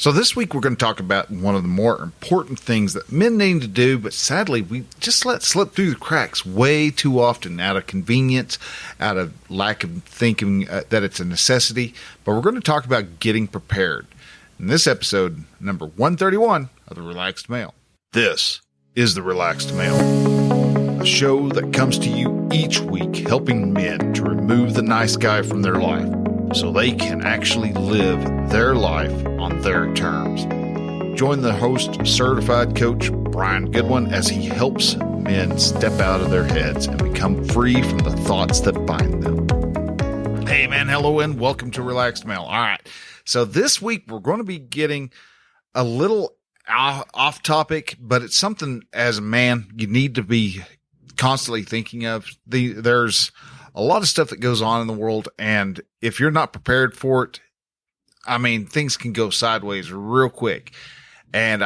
So this week we're going to talk about one of the more important things that men need to do, but sadly we just let slip through the cracks way too often out of convenience, out of lack of thinking that it's a necessity. But we're going to talk about getting prepared. In this episode, number 131 of The Relaxed Male. This is The Relaxed Male, a show that comes to you each week helping men to remove the nice guy from their life, so they can actually live their life on their terms. Join the host, certified coach Brian Goodwin, as he helps men step out of their heads and become free from the thoughts that bind them. Hey man, hello and welcome to Relaxed Male. All right, so this week we're going to be getting a little off topic, but it's something as a man you need to be constantly thinking of. There's a lot of stuff that goes on in the world, and if you're not prepared for it, I mean, things can go sideways real quick. And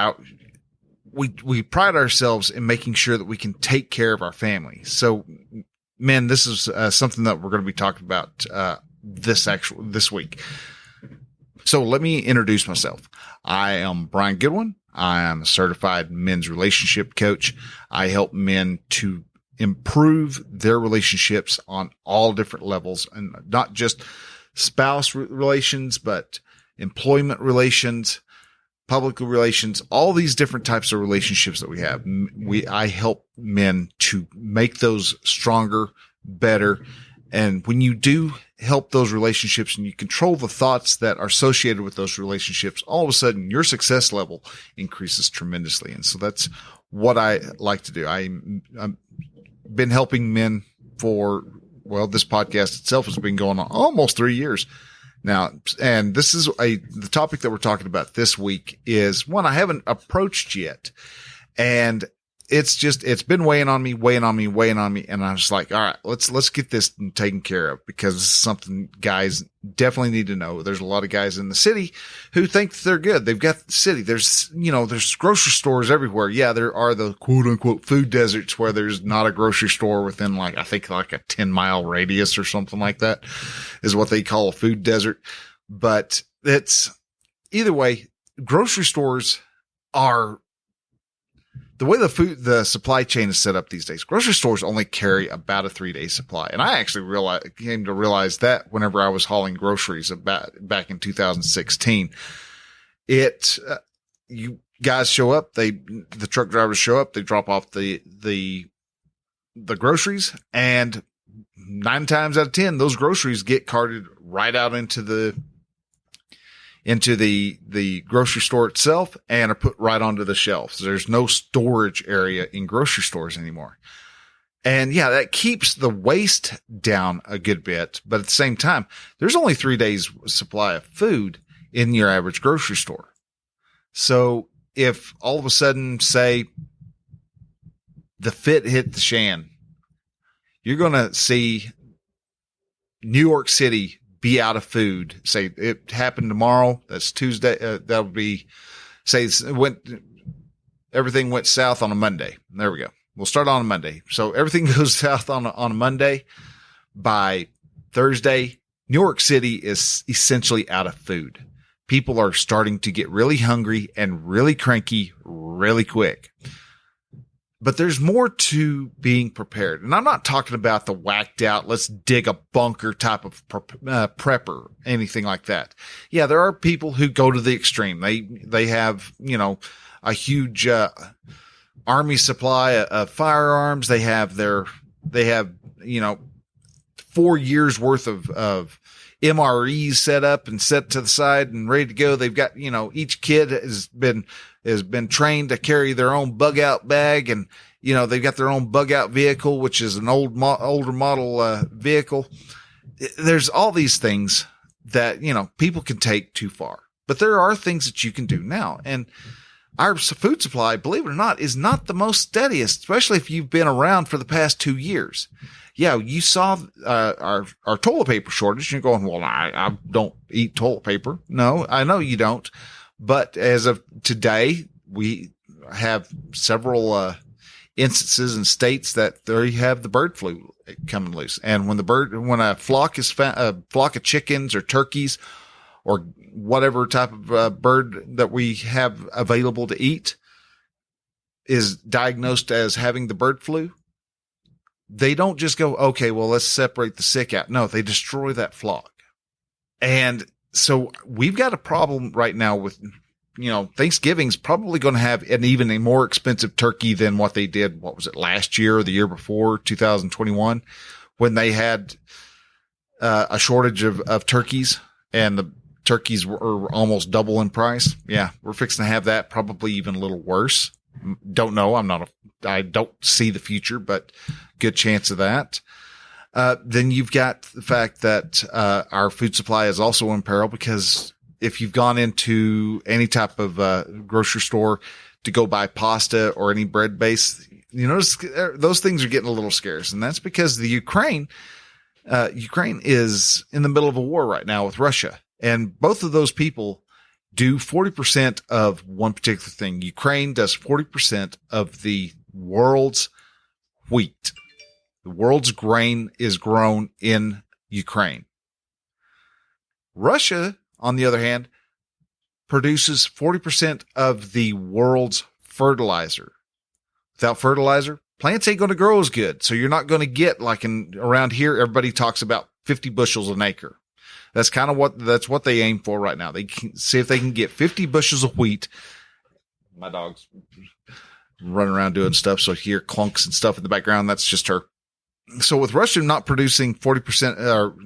we pride ourselves in making sure that we can take care of our family. So, men, this is something that we're going to be talking about this week. So let me introduce myself. I am Brian Goodwin. I am a certified men's relationship coach. I help men to improve their relationships on all different levels, and not just spouse relations, but employment relations, public relations, all these different types of relationships that we have. I help men to make those stronger, better. And when you do help those relationships and you control the thoughts that are associated with those relationships, all of a sudden your success level increases tremendously. And so that's what I like to do. I'm been helping men for, well, this podcast itself has been going on almost 3 years now. And this is the topic that we're talking about this week is one I haven't approached yet. And it's been weighing on me. And I was like, all right, let's get this taken care of, because this is something guys definitely need to know. There's a lot of guys in the city who think that they're good. They've got the city. There's grocery stores everywhere. Yeah, there are the quote unquote food deserts where there's not a grocery store within like a 10-mile radius or something like that is what they call a food desert. But it's either way, grocery stores are, the way the supply chain is set up these days, grocery stores only carry about a 3-day supply. And I actually came to realize that whenever I was hauling groceries back in 2016, you guys show up, the truck drivers show up, they drop off the groceries, and 9 times out of 10, those groceries get carted right out into the grocery store itself and are put right onto the shelves. There's no storage area in grocery stores anymore. And yeah, that keeps the waste down a good bit. But at the same time, there's only 3 days supply of food in your average grocery store. So if all of a sudden, say, the fit hit the shan, you're going to see New York City be out of food. Say it happened tomorrow. That's Tuesday. That would be, say everything went south on a Monday. There we go. We'll start on a Monday. So everything goes south on a Monday. By Thursday, New York City is essentially out of food. People are starting to get really hungry and really cranky really quick. But there's more to being prepared. And I'm not talking about the whacked out, let's dig a bunker type of prepper, anything like that. Yeah, there are people who go to the extreme. They have, a huge army supply of firearms. They have 4 years worth of MREs set up and set to the side and ready to go. They've got, each kid has been trained to carry their own bug out bag, and, they've got their own bug out vehicle, which is an older model, vehicle. There's all these things that, people can take too far, but there are things that you can do now. And our food supply, believe it or not, is not the most steadiest, especially if you've been around for the past 2 years. Yeah, you saw our toilet paper shortage. You're going, well, I don't eat toilet paper. No, I know you don't. But as of today, we have several instances in states that they have the bird flu coming loose. And when a flock of chickens or turkeys or whatever type of bird that we have available to eat is diagnosed as having the bird flu, they don't just go, okay, well, let's separate the sick out. No, they destroy that flock. And so we've got a problem right now with, Thanksgiving's probably going to have an even a more expensive turkey than what they did. What was it, last year or the year before, 2021, when they had a shortage of turkeys and the turkeys were almost double in price. Yeah, we're fixing to have that, probably even a little worse. Don't know. I don't see the future, but good chance of that. Then you've got the fact that our food supply is also in peril, because if you've gone into any type of grocery store to go buy pasta or any bread base, you notice those things are getting a little scarce. And that's because the Ukraine is in the middle of a war right now with Russia. And both of those people do 40% of one particular thing. Ukraine does 40% of the world's wheat. The world's grain is grown in Ukraine. Russia, on the other hand, produces 40% of the world's fertilizer. Without fertilizer, plants ain't going to grow as good. So you're not going to get, like around here, everybody talks about 50 bushels an acre. That's kind of what they aim for right now. They can see if they can get 50 bushels of wheat. My dog's running around doing stuff, so I hear clunks and stuff in the background. That's just her. So with Russia not producing 40% or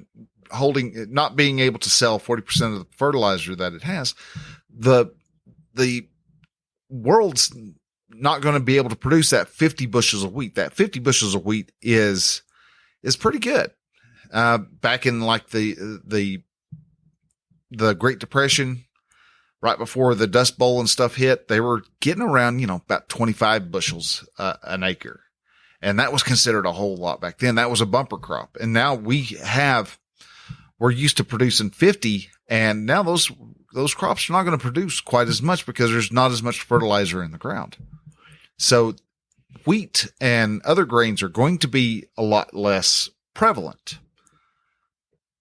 not being able to sell 40% of the fertilizer that it has, the world's not going to be able to produce that 50 bushels of wheat. That 50 bushels of wheat is pretty good. Back in like the Great Depression, right before the Dust Bowl and stuff hit, they were getting around, about 25 bushels an acre. And that was considered a whole lot back then. That was a bumper crop. And now we're used to producing 50, and now those crops are not going to produce quite as much because there's not as much fertilizer in the ground. So wheat and other grains are going to be a lot less prevalent.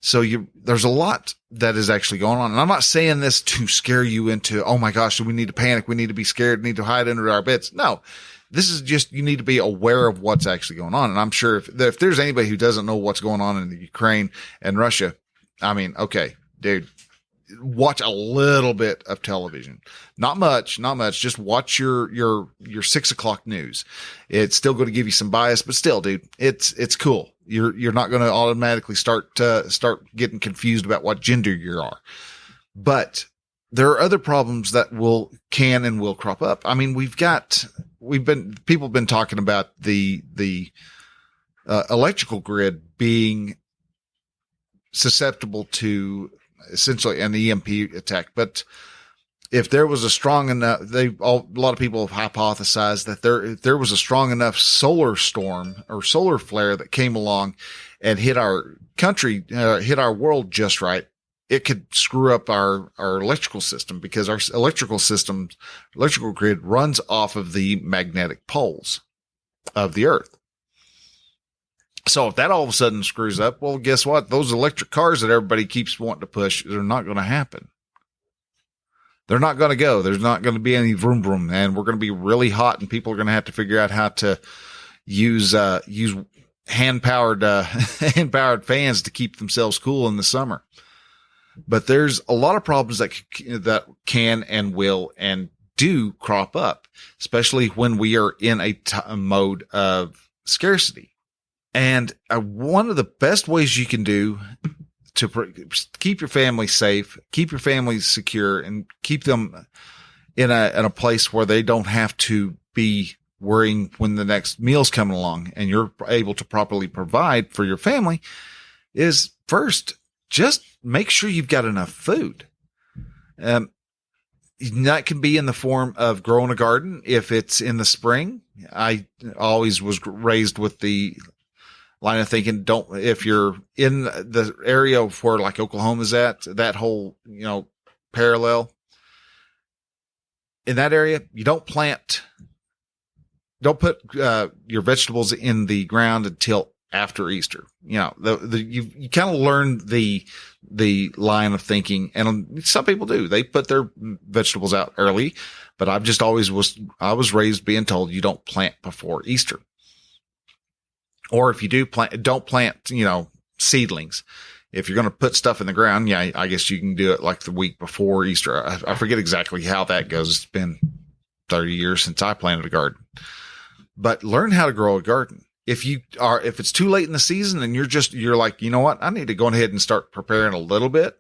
So there's a lot that is actually going on. And I'm not saying this to scare you into, oh my gosh, we need to panic. We need to be scared. We need to hide under our beds. No, this is just, you need to be aware of what's actually going on. And I'm sure if there's anybody who doesn't know what's going on in the Ukraine and Russia, I mean, okay, dude, watch a little bit of television. Not much. Just watch your 6 o'clock news. It's still going to give you some bias, but still, dude, it's cool. You're not going to automatically start getting confused about what gender you are. But there are other problems that can and will crop up. I mean, people have been talking about the electrical grid being susceptible to essentially an EMP attack. But if there was a strong enough, a lot of people have hypothesized that there was a strong enough solar storm or solar flare that came along and hit our country, hit our world just right, it could screw up our electrical system, because our electrical grid runs off of the magnetic poles of the earth. So if that all of a sudden screws up, well, guess what? Those electric cars that everybody keeps wanting to push, they're not going to happen. They're not going to go. There's not going to be any vroom vroom, and we're going to be really hot, and people are going to have to figure out how to use hand powered fans to keep themselves cool in the summer. But there's a lot of problems that can and will and do crop up, especially when we are in a mode of scarcity. And one of the best ways you can do to keep your family safe, keep your family secure, and keep them in a place where they don't have to be worrying when the next meal's coming along and you're able to properly provide for your family is, first, just make sure you've got enough food. That can be in the form of growing a garden if it's in the spring. I always was raised with the line of thinking, if you're in the area where like Oklahoma's at, that whole, parallel in that area, you don't put your vegetables in the ground until after Easter. You know, you kind of learn the line of thinking, and some people do. They put their vegetables out early, but I was raised being told you don't plant before Easter. Or if you do plant, don't plant, you know, seedlings. If you're going to put stuff in the ground, yeah, I guess you can do it like the week before Easter. I forget exactly how that goes. It's been 30 years since I planted a garden, but learn how to grow a garden. If it's too late in the season and you're like, you know what? I need to go ahead and start preparing a little bit.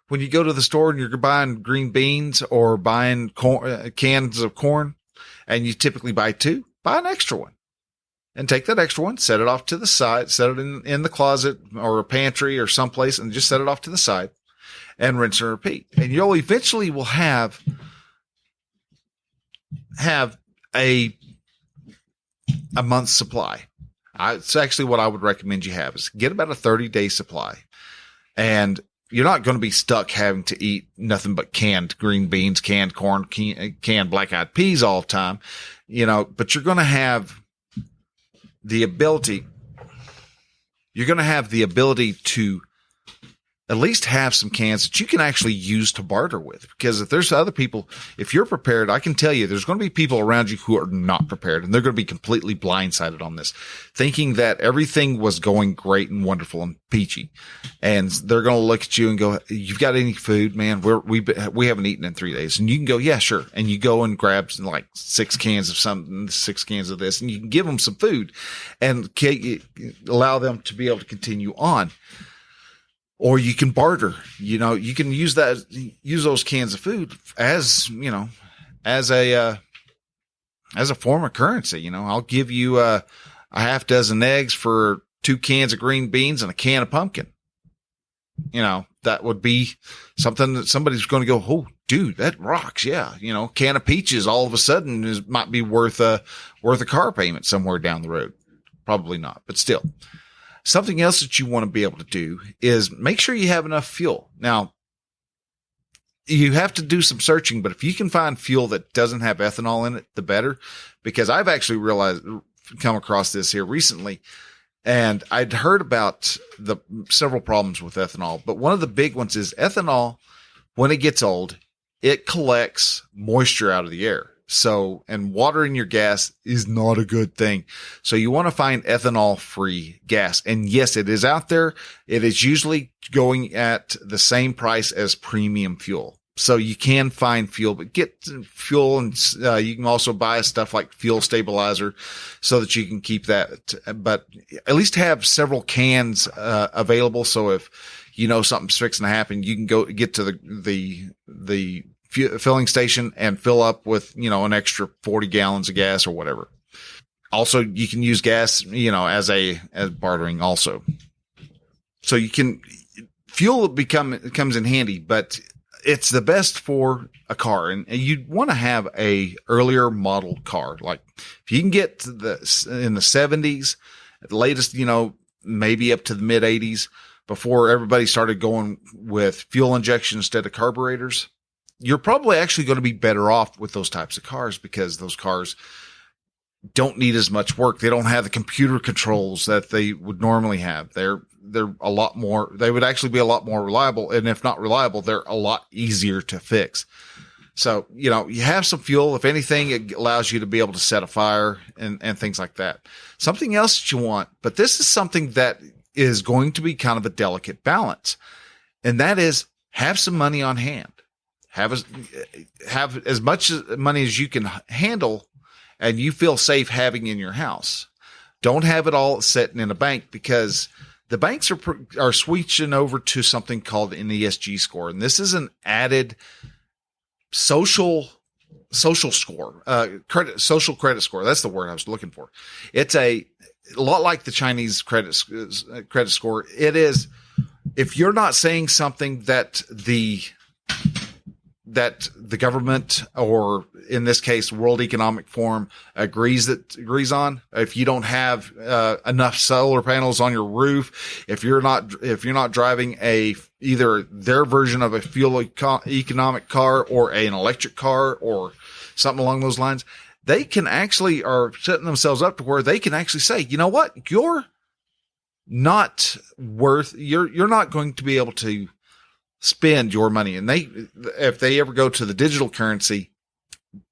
When you go to the store and you're buying green beans or buying cans of corn, and you typically buy 2, buy an extra one. And take that extra one, set it off to the side, set it in the closet or a pantry or someplace, and just set it off to the side and rinse and repeat. And you'll eventually will have a month's supply. It's actually what I would recommend you have is get about a 30-day supply. And you're not going to be stuck having to eat nothing but canned green beans, canned corn, canned black-eyed peas all the time, you know, but you're going to have the ability to at least have some cans that you can actually use to barter with. Because if there's other people, if you're prepared, I can tell you there's going to be people around you who are not prepared, and they're going to be completely blindsided on this, thinking that everything was going great and wonderful and peachy. And they're going to look at you and go, "You've got any food, man? We haven't eaten in 3 days." And you can go, "Yeah, sure." And you go and grab like 6 cans of something, 6 cans of this, and you can give them some food and allow them to be able to continue on. Or you can barter, you know, you can use those cans of food as, you know, as a form of currency. You know, I'll give you a half dozen eggs for 2 cans of green beans and a can of pumpkin. You know, that would be something that somebody's going to go, "Oh, dude, that rocks." Yeah. You know, can of peaches all of a sudden might be worth a car payment somewhere down the road. Probably not, but still. Something else that you want to be able to do is make sure you have enough fuel. Now, you have to do some searching, but if you can find fuel that doesn't have ethanol in it, the better, because I've actually come across this here recently, and I'd heard about the several problems with ethanol, but one of the big ones is ethanol, when it gets old, it collects moisture out of the air. So, and water in your gas is not a good thing. So you want to find ethanol-free gas. And yes, it is out there. It is usually going at the same price as premium fuel. So you can find fuel, but get fuel, and you can also buy stuff like fuel stabilizer so that you can keep that. But at least have several cans available. So if you know something's fixing to happen, you can go get to the filling station and fill up with, you know, an extra 40 gallons of gas or whatever. Also, you can use gas, you know, as bartering also. So fuel comes in handy, but it's the best for a car. And you'd want to have a earlier model car. Like if you can get in the 70s, at the latest, you know, maybe up to the mid 80s, before everybody started going with fuel injection instead of carburetors, you're probably actually going to be better off with those types of cars, because those cars don't need as much work. They don't have the computer controls that they would normally have. They're a lot more, they would actually be a lot more reliable. And if not reliable, they're a lot easier to fix. So, you know, you have some fuel. If anything, it allows you to be able to set a fire and things like that. Something else that you want, but this is something that is going to be kind of a delicate balance. And that is have some money on hand. Have as much money as you can handle and you feel safe having in your house. Don't have it all sitting in a bank, because the banks are switching over to something called an ESG score. And this is an added social score, social credit score. That's the word I was looking for. It's a lot like the Chinese credit score. It is, if you're not saying something that the government, or in this case, World Economic Forum agrees on, if you don't have enough solar panels on your roof, if you're not driving either their version of a fuel economic car or an electric car or something along those lines, they can actually are setting themselves up to where they can actually say, you know what, your not worth, you're not going to be able to spend your money. And if they ever go to the digital currency,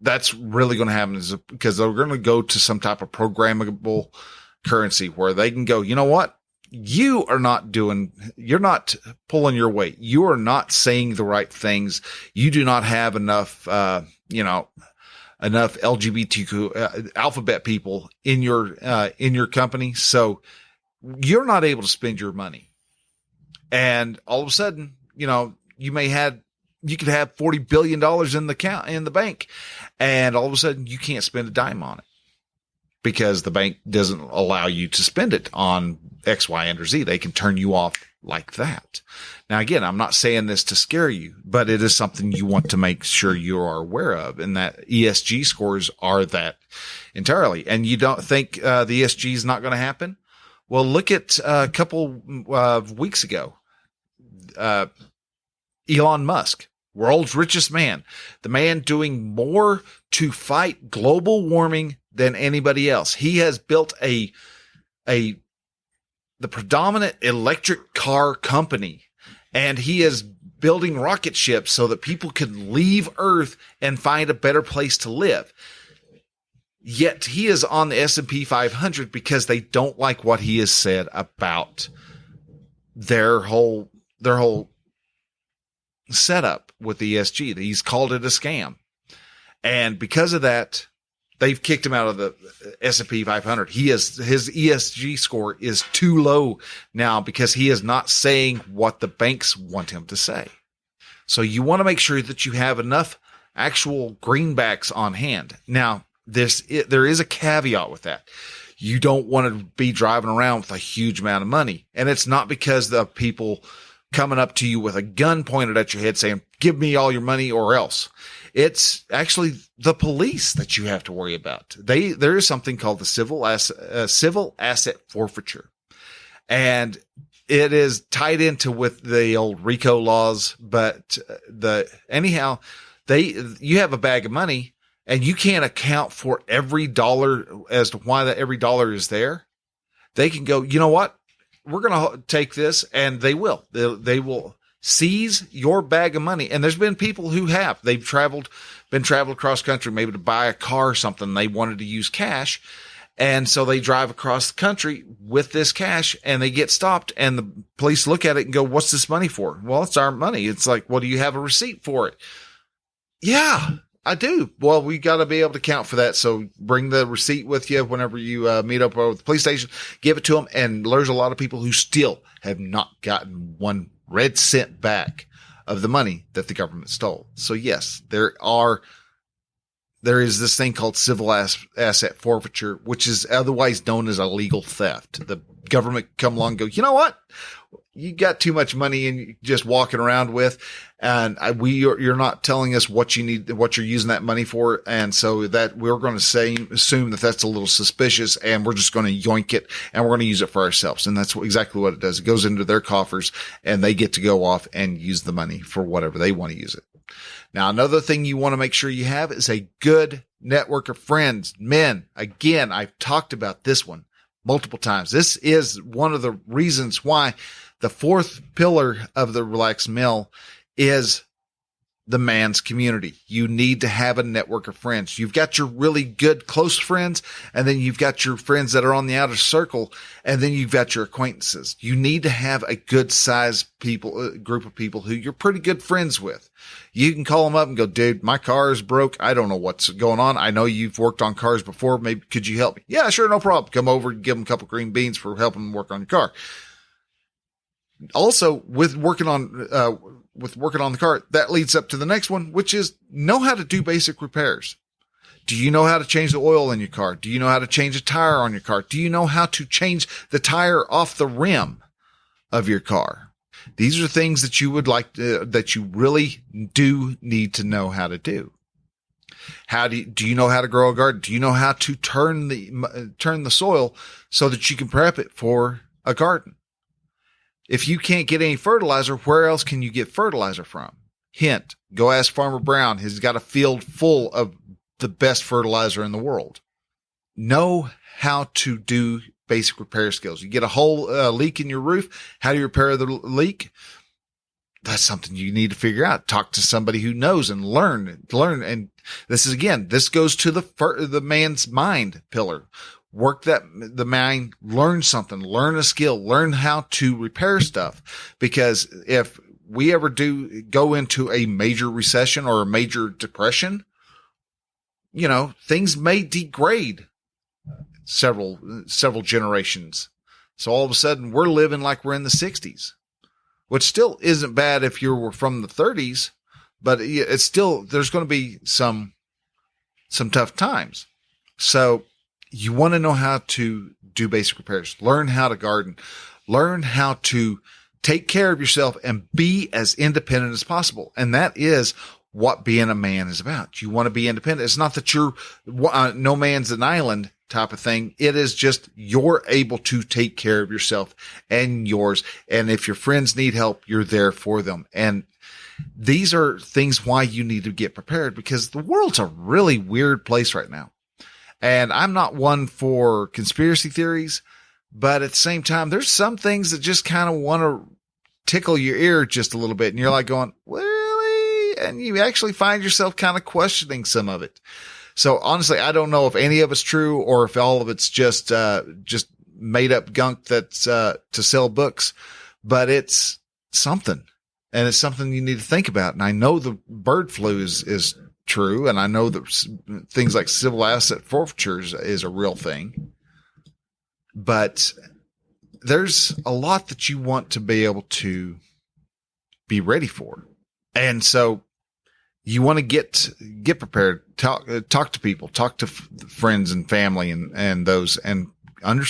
that's really going to happen, is because they're going to go to some type of programmable currency where they can go, you know what? You're not pulling your weight. You are not saying the right things. You do not have enough, enough LGBTQ alphabet people in your company. So you're not able to spend your money. And all of a sudden, you could have $40 billion in the bank, and all of a sudden you can't spend a dime on it because the bank doesn't allow you to spend it on X, Y, and or Z. They can turn you off like that. Now, again, I'm not saying this to scare you, but it is something you want to make sure you are aware of, and that ESG scores are that entirely. And you don't think the ESG is not going to happen? Well, look at a couple of weeks ago. Elon Musk, world's richest man, the man doing more to fight global warming than anybody else. He has built the predominant electric car company, and he is building rocket ships so that people can leave Earth and find a better place to live. Yet he is on the S&P 500 because they don't like what he has said about their whole setup with the ESG. He's called it a scam. And because of that, they've kicked him out of the S&P 500. His ESG score is too low now because he is not saying what the banks want him to say. So you want to make sure that you have enough actual greenbacks on hand. Now, there is a caveat with that. You don't want to be driving around with a huge amount of money. And it's not because the people coming up to you with a gun pointed at your head saying, give me all your money or else. It's actually the police that you have to worry about. There is something called the civil asset forfeiture. And it is tied into with the old RICO laws, but you have a bag of money and you can't account for every dollar as to why that every dollar is there. They can go, you know what? We're going to take this, and they will. They will seize your bag of money. And there's been people who have. They've been traveled across country, maybe to buy a car or something. They wanted to use cash. And so they drive across the country with this cash, and they get stopped, and the police look at it and go, what's this money for? Well, it's our money. It's like, well, do you have a receipt for it? Yeah, I do. Well, we got to be able to count for that. So bring the receipt with you whenever you meet up with the police station, give it to them. And there's a lot of people who still have not gotten one red cent back of the money that the government stole. So yes, there is this thing called civil asset forfeiture, which is otherwise known as illegal theft. The government come along and go, you know what? You got too much money and just walking around with, and you're not telling us what you need, what you're using that money for. And so that we're going to assume that that's a little suspicious, and we're just going to yoink it and we're going to use it for ourselves. And that's exactly what it does. It goes into their coffers and they get to go off and use the money for whatever they want to use it. Now, another thing you want to make sure you have is a good network of friends. Men, again, I've talked about this one multiple times. This is one of the reasons why the fourth pillar of the relaxed male is the man's community. You need to have a network of friends. You've got your really good close friends, and then you've got your friends that are on the outer circle, and then you've got your acquaintances. You need to have a good sized group of people who you're pretty good friends with. You can call them up and go, dude, my car is broke. I don't know what's going on. I know you've worked on cars before. Maybe could you help me? Yeah, sure. No problem. Come over and give them a couple green beans for helping them work on your car. Also, with working on the car, that leads up to the next one, which is know how to do basic repairs. Do you know how to change the oil in your car? Do you know how to change a tire on your car? Do you know how to change the tire off the rim of your car? These are things that you would like to, that you really do need to know how to do. Do you know how to grow a garden? Do you know how to turn the soil so that you can prep it for a garden? If you can't get any fertilizer, where else can you get fertilizer from? Hint, go ask Farmer Brown. He's got a field full of the best fertilizer in the world. Know how to do basic repair skills. You get a whole leak in your roof. How do you repair the leak? That's something you need to figure out. Talk to somebody who knows and learn. And this goes to the man's mind pillar. Work the mind, learn something, learn a skill, learn how to repair stuff. Because if we ever do go into a major recession or a major depression, things may degrade several generations. So all of a sudden we're living like we're in the 60s, which still isn't bad if you were from the 30s, but it's still, there's going to be some tough times. So you want to know how to do basic repairs, learn how to garden, learn how to take care of yourself and be as independent as possible. And that is what being a man is about. You want to be independent. It's not that you're no man's an island type of thing. It is just you're able to take care of yourself and yours. And if your friends need help, you're there for them. And these are things why you need to get prepared, because the world's a really weird place right now. And I'm not one for conspiracy theories, but at the same time, there's some things that just kind of want to tickle your ear just a little bit. And you're like going, really? And you actually find yourself kind of questioning some of it. So honestly, I don't know if any of it's true or if all of it's just made up gunk that's, to sell books, but it's something, and it's something you need to think about. And I know the bird flu is true. And I know that things like civil asset forfeitures is a real thing, but there's a lot that you want to be able to be ready for. And so you want to get prepared, talk to people, talk to friends and family and those, and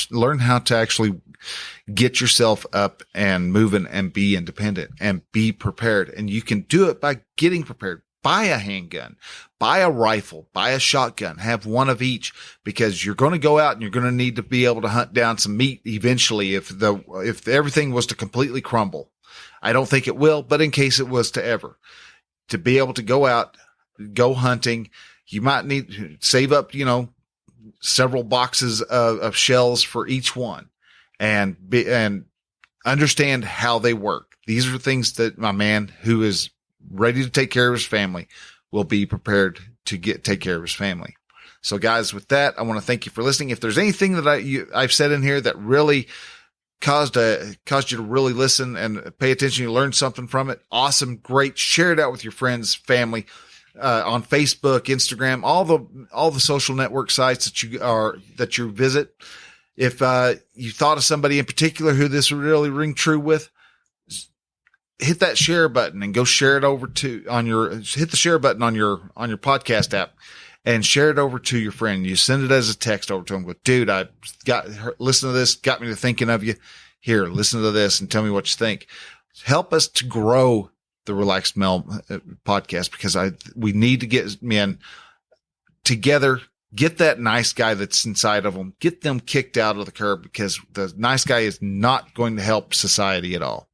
learn how to actually get yourself up and moving and be independent and be prepared. And you can do it by getting prepared. Buy a handgun, buy a rifle, buy a shotgun, have one of each, because you're going to go out and you're going to need to be able to hunt down some meat eventually if everything was to completely crumble. I don't think it will, but in case it was to ever, to be able to go out, go hunting, you might need to save up, several boxes of shells for each one and understand how they work. These are things that my man who is ready to take care of his family will be prepared to take care of his family. So guys, with that, I want to thank you for listening. If there's anything that I've said in here that really caused you to really listen and pay attention, you learned something from it, awesome, great. Share it out with your friends, family, on Facebook, Instagram, all the social network sites that you visit. If you thought of somebody in particular who this would really ring true with, hit that share button and go share it over hit the share button on your podcast app and share it over to your friend. You send it as a text over to them. Go, dude, listen to this, got me to thinking of you. Here, listen to this and tell me what you think. Help us to grow the Relaxed Male podcast, because we need to get men together, get that nice guy that's inside of them, get them kicked out of the curb, because the nice guy is not going to help society at all.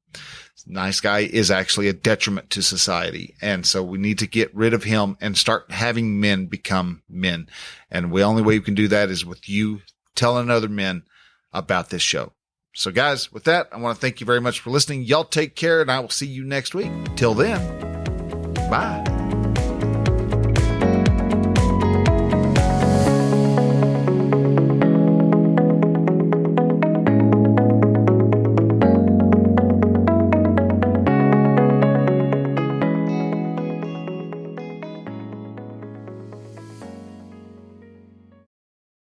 Nice guy is actually a detriment to society. And so we need to get rid of him and start having men become men. And the only way we can do that is with you telling other men about this show. So guys, with that, I want to thank you very much for listening. Y'all take care, and I will see you next week. Till then, bye.